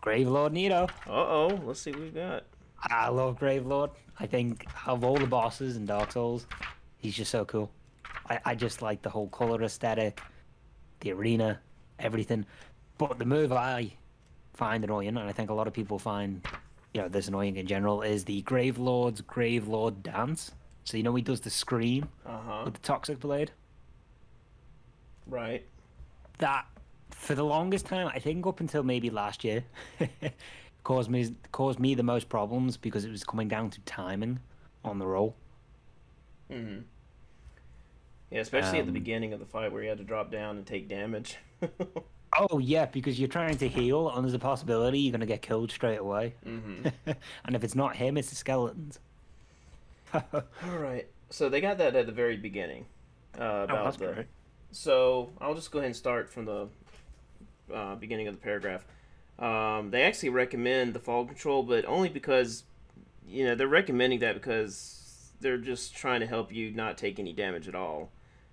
Gravelord Nito. Uh-oh, let's see what we've got. I love Gravelord. I think of all the bosses in Dark Souls, he's just so cool. I just like the whole color aesthetic, the arena, everything. But the move I find annoying, and I think a lot of people find, this annoying in general, is the Gravelord's Gravelord dance. So he does the scream Uh-huh. with the toxic blade. Right. That, for the longest time, I think up until maybe last year, caused me the most problems because it was coming down to timing on the roll. Mm-hmm. Yeah, especially at the beginning of the fight where you had to drop down and take damage. Oh yeah, because you're trying to heal, and there's a possibility you're gonna get killed straight away. Mm-hmm. And if it's not him, it's the skeletons. Alright. So they got that at the very beginning. That's great. So I'll just go ahead and start from the beginning of the paragraph. They actually recommend the fall control, but only because, they're recommending that because they're just trying to help you not take any damage at all.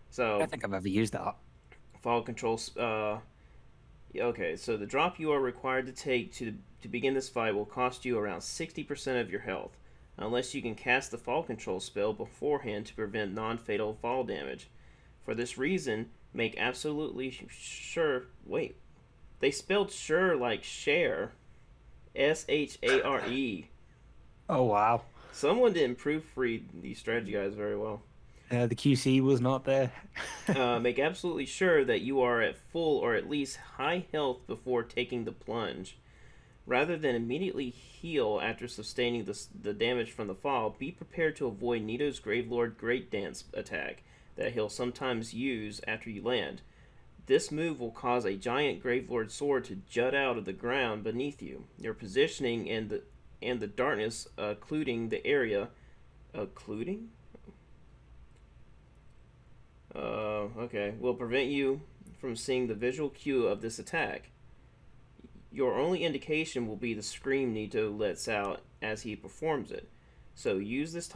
So I don't think I've ever used that. fall control. Okay, so the drop you are required to take to begin this fight will cost you around 60% of your health, unless you can cast the fall control spell beforehand to prevent non-fatal fall damage. For this reason, make absolutely sure. Wait, they spelled sure like share, share. Oh wow. Someone didn't proofread these strategy guides very well. The QC was not there. Make absolutely sure that you are at full or at least high health before taking the plunge. Rather than immediately heal after sustaining the damage from the fall, be prepared to avoid Nito's Gravelord Great Dance attack that he'll sometimes use after you land. This move will cause a giant Gravelord sword to jut out of the ground beneath you. Your positioning and the darkness occluding the area. Occluding? Okay. Will prevent you from seeing the visual cue of this attack. Your only indication will be the scream Nito lets out as he performs it. So use this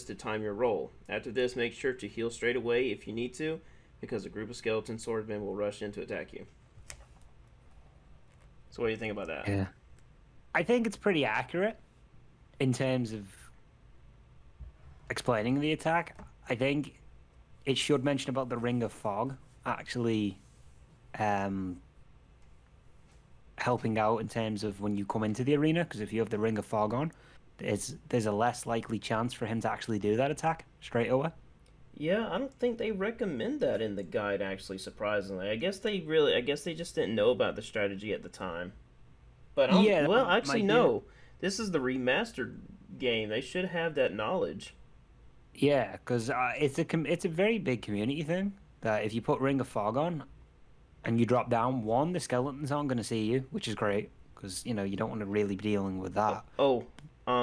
to time your roll. After this, make sure to heal straight away if you need to, because a group of skeleton swordsmen will rush in to attack you. So what do you think about that? Yeah. I think it's pretty accurate in terms of explaining the attack. I think it should mention about the Ring of Fog actually helping out in terms of when you come into the arena, because if you have the Ring of Fog on, there's a less likely chance for him to actually do that attack straight away. Yeah, I don't think they recommend that in the guide, actually, surprisingly. I guess they just didn't know about the strategy at the time. But Yeah, well, actually, no. it. This is the remastered game. They should have that knowledge. Yeah, because it's a very big community thing that if you put Ring of Fog on and you drop down, one, the skeletons aren't going to see you, which is great because you don't want to really be dealing with that.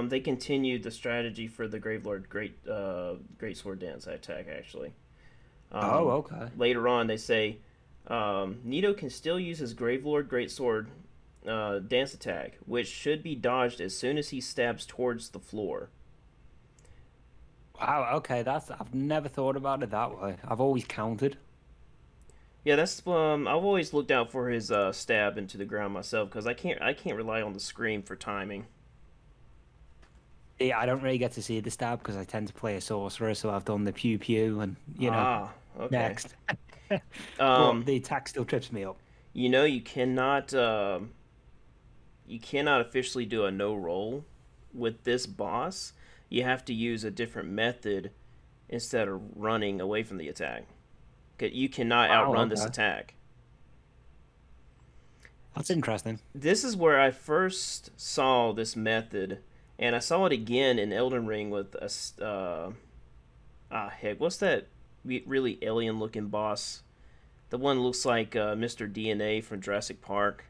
They continued the strategy for the Gravelord Great Sword Dance attack, actually. Okay. Later on, they say Nito can still use his Gravelord Great Sword dance attack, which should be dodged as soon as he stabs towards the floor. Wow. Okay, I've never thought about it that way. I've always counted. Yeah, that's I've always looked out for his stab into the ground myself because I can't rely on the scream for timing. Yeah, I don't really get to see the stab because I tend to play a sorcerer, so I've done the pew pew and Okay. next. But Um, the attack still trips me up. you cannot officially do a no roll with this boss. You have to use a different method instead of running away from the attack. You cannot outrun this attack. That's interesting. This is where I first saw this method, and I saw it again in Elden Ring with what's that really alien-looking boss? The one looks like Mr. DNA from Jurassic Park.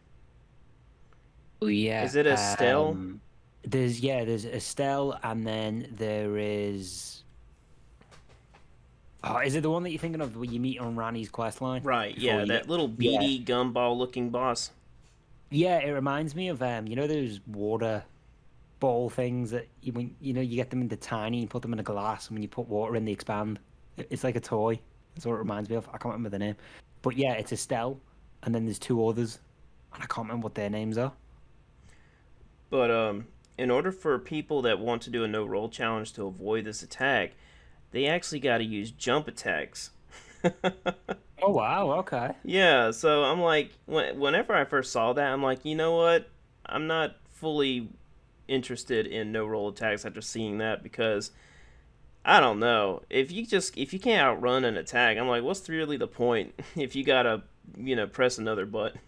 Oh yeah. Is it Estelle? There's Estelle, and then there is. Oh, is it the one that you're thinking of where you meet on Rani's quest line? Right, yeah, that little beady gumball looking boss. Yeah, it reminds me of those water ball things that you get them into tiny, you put them in a glass, and when you put water in, they expand. It's like a toy. That's what it reminds me of. I can't remember the name, but yeah, it's Estelle, and then there's two others. and I can't remember what their names are. But in order for people that want to do a no roll challenge to avoid this attack, they actually got to use jump attacks. Oh wow, okay. Yeah, so I'm like, whenever I first saw that, I'm like, you know what? I'm not fully interested in no roll attacks after seeing that because I don't know if you can't outrun an attack, I'm like, what's really the point if you gotta press another button?